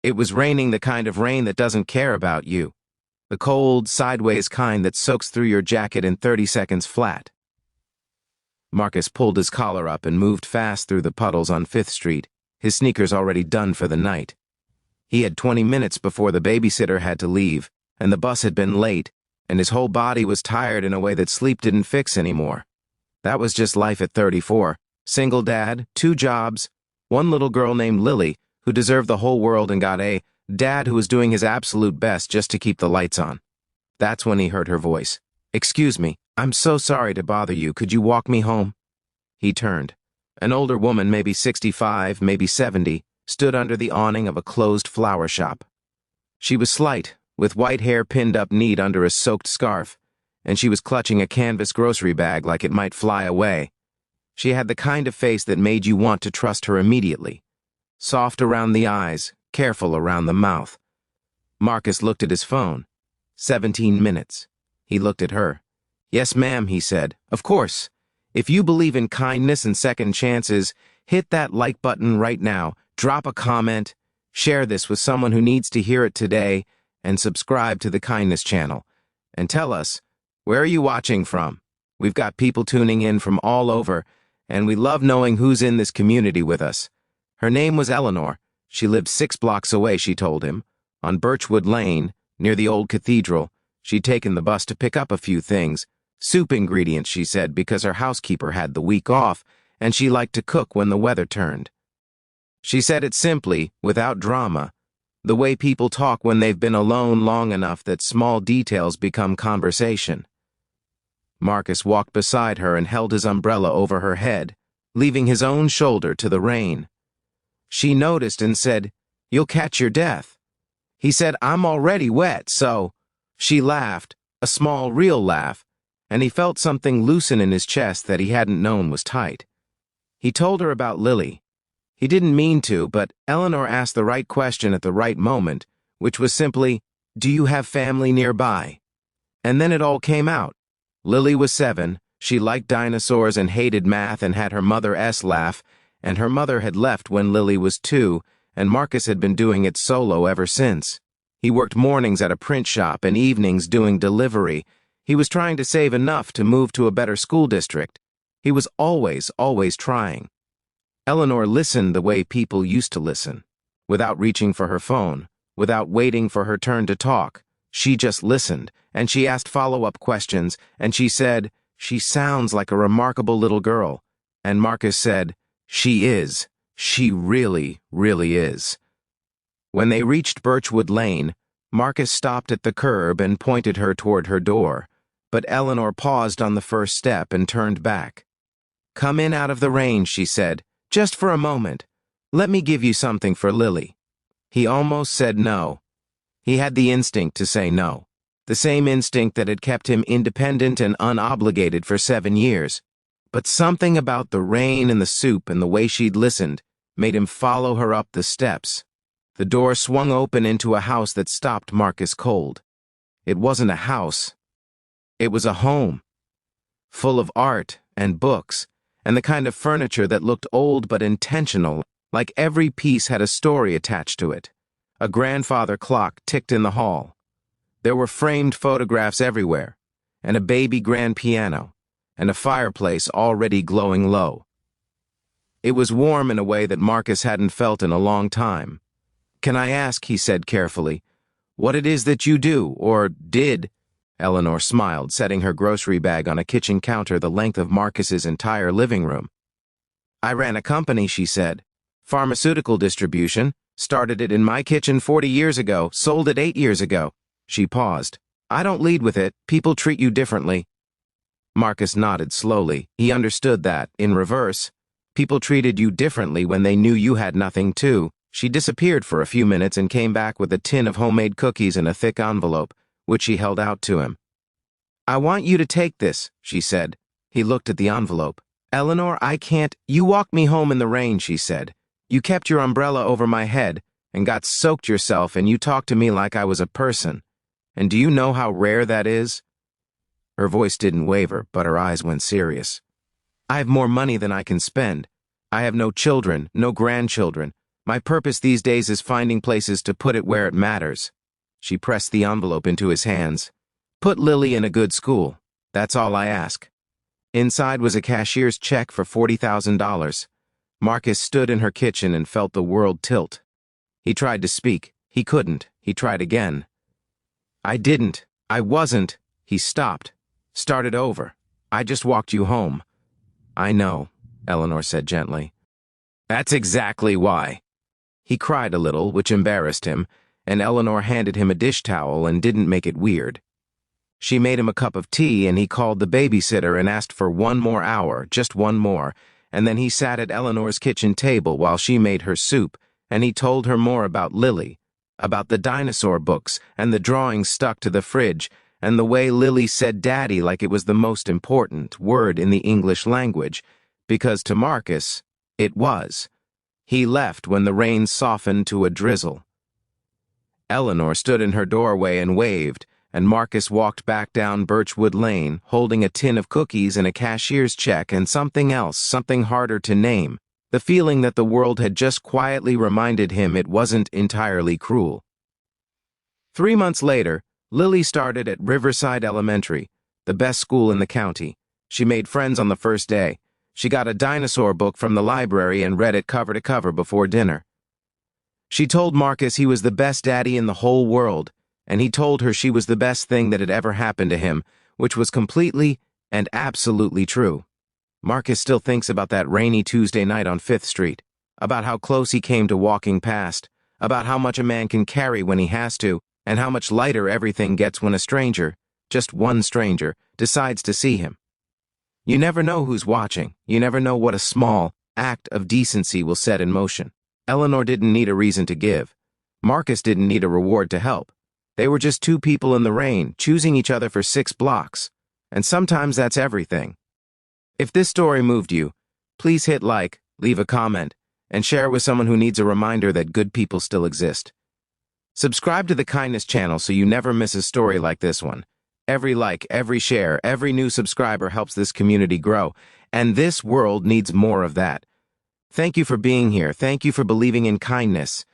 It was raining, the kind of rain that doesn't care about you. The cold, sideways kind that soaks through your jacket in 30 seconds flat. Marcus pulled his collar up and moved fast through the puddles on 5th Street, his sneakers already done for the night. He had 20 minutes before the babysitter had to leave, and the bus had been late, and his whole body was tired in a way that sleep didn't fix anymore. That was just life at 34. Single dad, 2 jobs, 1 little girl named Lily, who deserved the whole world, and got a dad who was doing his absolute best just to keep the lights on. That's when he heard her voice. "Excuse me, I'm so sorry to bother you. Could you walk me home?" He turned. An older woman, maybe 65, maybe 70, stood under the awning of a closed flower shop. She was slight, with white hair pinned up neat under a soaked scarf, and she was clutching a canvas grocery bag like it might fly away. She had the kind of face that made you want to trust her immediately. Soft around the eyes, careful around the mouth. Marcus looked at his phone. 17 minutes. He looked at her. "Yes, ma'am," he said. "Of course. If you believe in kindness and second chances, hit that like button right now, drop a comment, share this with someone who needs to hear it today, and subscribe to the Kindness channel. And tell us, where are you watching from? We've got people tuning in from all over, and we love knowing who's in this community with us." Her name was Eleanor. She lived 6 blocks away, she told him, on Birchwood Lane, near the old cathedral. She'd taken the bus to pick up a few things. Soup ingredients, she said, because her housekeeper had the week off, and she liked to cook when the weather turned. She said it simply, without drama, the way people talk when they've been alone long enough that small details become conversation. Marcus walked beside her and held his umbrella over her head, leaving his own shoulder to the rain. She noticed and said, "You'll catch your death." He said, "I'm already wet, so—" She laughed, a small, real laugh, and he felt something loosen in his chest that he hadn't known was tight. He told her about Lily. He didn't mean to, but Eleanor asked the right question at the right moment, which was simply, "Do you have family nearby?" And then it all came out. Lily was 7, she liked dinosaurs and hated math and had her mother's laugh, and her mother had left when Lily was 2, and Marcus had been doing it solo ever since. He worked mornings at a print shop and evenings doing delivery. He was trying to save enough to move to a better school district. He was always trying. Eleanor listened the way people used to listen, without reaching for her phone, without waiting for her turn to talk. She just listened, and she asked follow-up questions, and she said, "She sounds like a remarkable little girl." And Marcus said, "She is. She really, really is." When they reached Birchwood Lane, Marcus stopped at the curb and pointed her toward her door, but Eleanor paused on the first step and turned back. "Come in out of the rain," she said, "just for a moment. Let me give you something for Lily." He almost said no. He had the instinct to say no, the same instinct that had kept him independent and unobligated for 7 years. But something about the rain and the soup and the way she'd listened made him follow her up the steps. The door swung open into a house that stopped Marcus cold. It wasn't a house. It was a home, full of art and books, and the kind of furniture that looked old but intentional, like every piece had a story attached to it. A grandfather clock ticked in the hall. There were framed photographs everywhere, and a baby grand piano, and a fireplace already glowing low. It was warm in a way that Marcus hadn't felt in a long time. "Can I ask," he said carefully, "what it is that you do, or did?" Eleanor smiled, setting her grocery bag on a kitchen counter the length of Marcus's entire living room. "I ran a company," she said. "Pharmaceutical distribution. Started it in my kitchen 40 years ago, sold it 8 years ago." She paused. "I don't lead with it. People treat you differently." Marcus nodded slowly. He understood that, in reverse, people treated you differently when they knew you had nothing too. She disappeared for a few minutes and came back with a tin of homemade cookies in a thick envelope, which she held out to him. "I want you to take this," she said. He looked at the envelope. "Eleanor, I can't—" "You walked me home in the rain," she said. "You kept your umbrella over my head and got soaked yourself, and you talked to me like I was a person. And do you know how rare that is?" Her voice didn't waver, but her eyes went serious. "I have more money than I can spend. I have no children, no grandchildren. My purpose these days is finding places to put it where it matters. She pressed the envelope into his hands. Put Lily in a good school. That's all I ask. Inside was a cashier's check for $40,000. Marcus stood in her kitchen and felt the world tilt. He tried to speak. He couldn't. He tried again. I didn't. I wasn't. He stopped. Started over. I just walked you home. I know, Eleanor said gently. That's exactly why. He cried a little, which embarrassed him, and Eleanor handed him a dish towel and didn't make it weird. She made him a cup of tea, and he called the babysitter and asked for one more hour, just one more, and then he sat at Eleanor's kitchen table while she made her soup, and he told her more about Lily, about the dinosaur books and the drawings stuck to the fridge, and the way Lily said daddy like it was the most important word in the English language, because to Marcus, it was. He left when the rain softened to a drizzle. Eleanor stood in her doorway and waved, and Marcus walked back down Birchwood Lane, holding a tin of cookies and a cashier's check and something else, something harder to name, the feeling that the world had just quietly reminded him it wasn't entirely cruel. 3 months later, Lily started at Riverside Elementary, the best school in the county. She made friends on the first day. She got a dinosaur book from the library and read it cover to cover before dinner. She told Marcus he was the best daddy in the whole world, and he told her she was the best thing that had ever happened to him, which was completely and absolutely true. Marcus still thinks about that rainy Tuesday night on 5th Street, about how close he came to walking past, about how much a man can carry when he has to, and how much lighter everything gets when a stranger, just one stranger, decides to see him. You never know who's watching. You never know what a small act of decency will set in motion. Eleanor didn't need a reason to give. Marcus didn't need a reward to help. They were just two people in the rain, choosing each other for 6 blocks. And sometimes that's everything. If this story moved you, please hit like, leave a comment, and share it with someone who needs a reminder that good people still exist. Subscribe to the Kindness channel so you never miss a story like this one. Every like, every share, every new subscriber helps this community grow, and this world needs more of that. Thank you for being here. Thank you for believing in kindness.